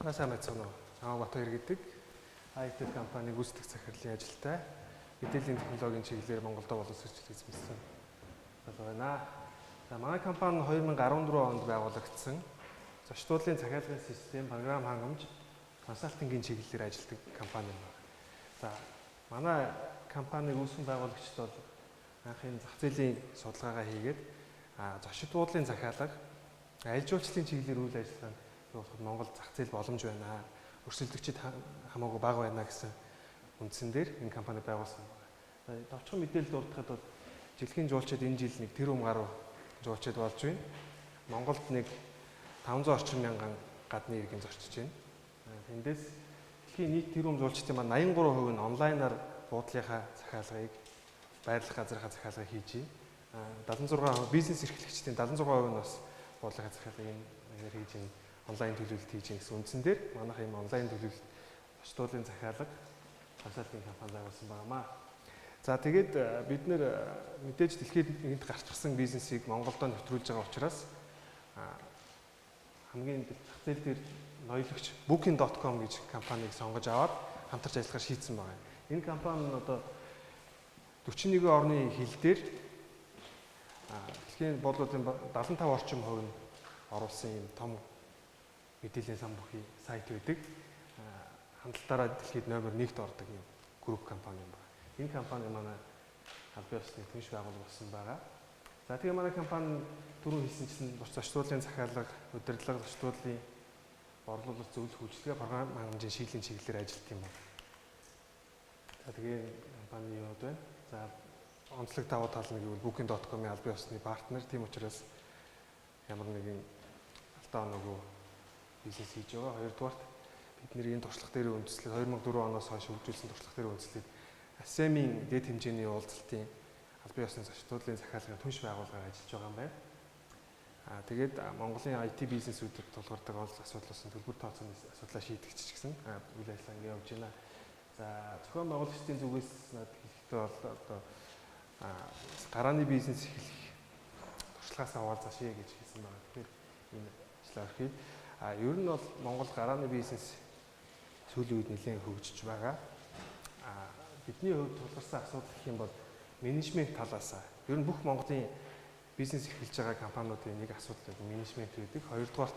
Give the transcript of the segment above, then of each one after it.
Сайн байцгаана уу? Намайг Батбаяр гэдэг IT компани гүйцэтгэх захирлын ажилтай. Мэдээллийн технологийн чиглэлээр Монголд боловсролчлог эзэмшсэн байна. За манай компани 2014 онд байгуулагдсан. Зочдлын захиалгын систем, програм хангамж, консалтингийн чиглэлээр ажилладаг компани байна. За манай компани үүсгэн байгуулагчид бол анхны зах зээлийн судалгаагаа хийгээд зочдлын захиалга, аялал жуулчлалын чиглэлээр үйл ажиллагаанд явуулахад Монгол зах зээл боломж байна. Өрсөлдөгчид хамаагүй бага байна гэсэн үндсэн дээр энэ компани байгуулсан байна. Товчхон мэдээлэл дурдахад бол жилийн жуулчид энэ жил нэг тэрбум гаруй жуулчид болж байна. Монголд нэг 500 орчим мянган гадны иргэн зорчиж байна. Тэндээс дэлхийн нийт тэрбум жуулчдын маань 83% нь онлайнаар буудлынхаа захиалгыг, байрлах газрынхаа захиалгыг хийж байна. 76% бизнес эрхлэгчдийн 76% нь бас буудлынхаа захиалгыг хийж байна. Онлайн төлөвлөлт хийж гэсэн үндсэн дээр манайх ийм онлайн төлөвлөлт зочдлын захиалга консалтинг компани байгуулсан байна. За тэгээд бид нэр мэдээж дэлхийд нэгт гарчсан бизнесийг Монголд нэвтрүүлж байгаа учраас хамгийн зах зээл дээр ноёлогч Booking.com гэж компанийг сонгож аваад хамтарч ажиллахаар шийдсэн байна. Энэ компани нь одоо 41 орны хил дээр дэлхийн бодлогын 75 орчим хувь нь оруулсан ийм том мэдээллийн сан бүхий сайт байдаг. Хандлтаараа дэлхийд номер 1-т ордог юм групп компани юм байна. Энэ компани манай албан ёсны түнш байгууллага болсон байгаа. За тэгээ манай компани түрүү хэлсэнчлэн зочдлын захиалга, удирдлага, зочдлын борлуулалт, зөвлөх үйлчилгээ, програм хангамжийн шийдлийн чиглэлээр ажилладаг юм байна. За тэгээ компани юу вэ? За онцлог давуу тал нь гэвэл Booking.com-ийн албан ёсны партнер. Тийм учраас ямар нэгэн алдаа оноогүй бизнес хийж байгаа. Хоёрдугаарт бид нэр энэ туршлага дээр үндэслээд 2004 оноос хойш хөгжүүлсэн туршлага дээр үндэслээд ASEM-ийн дэд хэмжээний уулзалтын албан ёсны зочдлын захиалгын түнш байгууллагаар ажиллаж байгаа юм байна. Тэгээд Монголын IT бизнесүүдэд тулгардаг асуудлаас төлбөр тооцооны асуудлаа шийдэгч гэсэн үйл ажиллагаа ингэ явж байна. За зохион байгуулагчдын зүгээс хэлэхдээ бол одоо гарааны бизнес эхлэх туршлагаас хаваалцаашээ гэж хэлсэн байна. Тэгэхээр энэ ажлаа орхив. Ер нь бол Монгол гарааны бизнес сүүлийн үед нэлээд хөгжиж байгаа. Бидний хувьд тулгарсан асуудал гэх юм бол менежмент талаас. Ер нь бүх Монголын бизнес эхэлж байгаа компаниудын нэг асуудал менежмент гэдэг. Хоёрдугаарт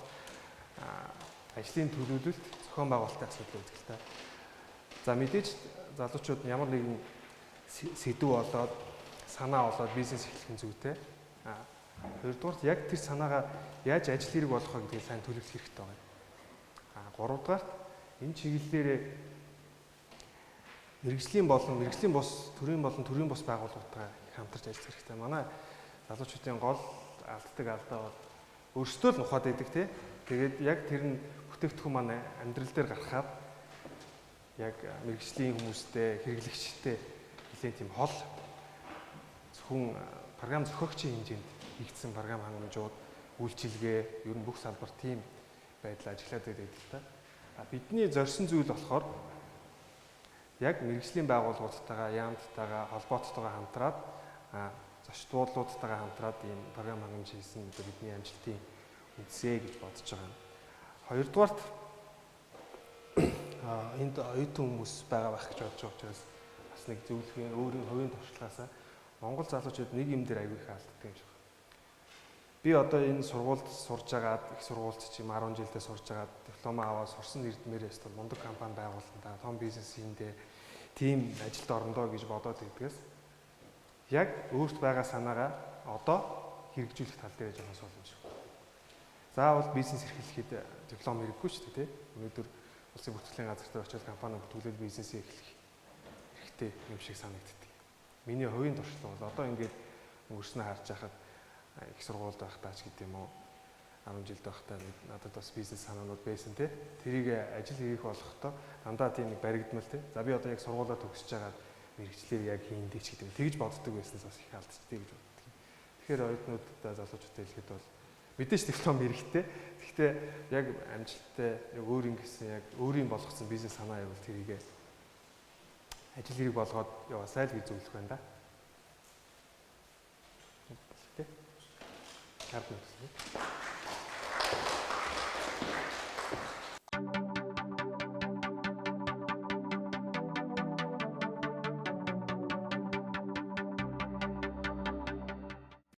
ажлын төлөвлөлт, зохион байгуулалтын асуудал байдаг л та. За мэдээж залуучууд ямар нэгэн сэдв болоод санаа болоод бизнес эхлэх нь зүйтэй. Хоёрдугаарт яг тэр санаагаа яаж ажил хэрэг болох вэ гэдгийг сайн төлөвлөх хэрэгтэй байна. Гуравдугаарт энэ чиглэлээр мэрэгжлийн бус, төрийн бус байгууллагуудтай хамтарч ажиллах хэрэгтэй. Манай залуучуудын гол алддаг алдаа бол өөрсдөө л ухаад байдаг тий. Тэгээд яг тэр нь бүтээгдэхүүн маань амьдрал дээр гарахаар яг мэрэгжлийн хүмүүстэй, хэрэглэгчтэй нэлээд тийм хол зөвхөн програм зохиогчийн хэмжээнд хийгдсэн програм хангамжууд, үйлчилгээ, ер нь бүх салбар тийм байдлаар ажиллаад байдаг л та. Бидний зорьсон зүйл болохоор яг мэрэгжлийн байгууллагуудтайгаа, яамттайгаа, холбооттойгоо хамтраад, зочдлуудтайгаа хамтраад ийм програм хангамж хийсэн бидний амжилтын үндсээ гэж бодож байгаа. Хоёрдугаарт энд оюутан хүмүүс байгаа байх гэж бодож байгаа учраас бас нэг зөвлөгөө өөрийн хувийн туршлагаасаа Монгол залуучууд нэг юм дээр аягүй их алддаг юм шиг. Би одоо энэ сургуульд сурж агаад их сургуульд чим 10 жилдээ сурж агаад диплома аваад сурсан эрдмээрээс мундаг компани байгуулсан да том бизнес хийндээ тийм ажилд орондоо гэж бодоод байдгаас яг өөрт байгаа санаагаа одоо хэрэгжүүлэх тал дээр жоохон суул юм шиг. Заавал бизнес эрхлэхэд диплом хэрэггүй шүү дээ тий. Өнөөдөр улсын бүртгэлийн газар дээр очиж компани бүртгүүлээд бизнесээ эхлэх хэрэгтэй юм шиг санагддаг. Миний хувийн туршлага бол одоо ингээд өнгөрснөө харж байхад их сургуульд байхдаа ч гэдэм үү 10 жилд байхдаа надад бас бизнес санаанууд байсан тий. Тэрийг ажил хийх болохдоо дандаа тийм нэг баригдмал тий. За би одоо яг сургуулаа төгсөж байгаа мэрэгчлэр яг хийндээ ч гэдэг. Тэгж боддог байснаас бас их алдчихдаг гэж боддог. Тэгэхээр оюутнуудаа залуучуудаа хэлэхэд бол мэдээж диплом хэрэгтэй. Гэхдээ яг амжилттай яг өөрийн гэсэн яг өөрийн болгоцсон бизнес санаа явуул тэрийг ажил хэрэг болгоод яваасай л гэж зөвлөх байна да. Тэ. Харин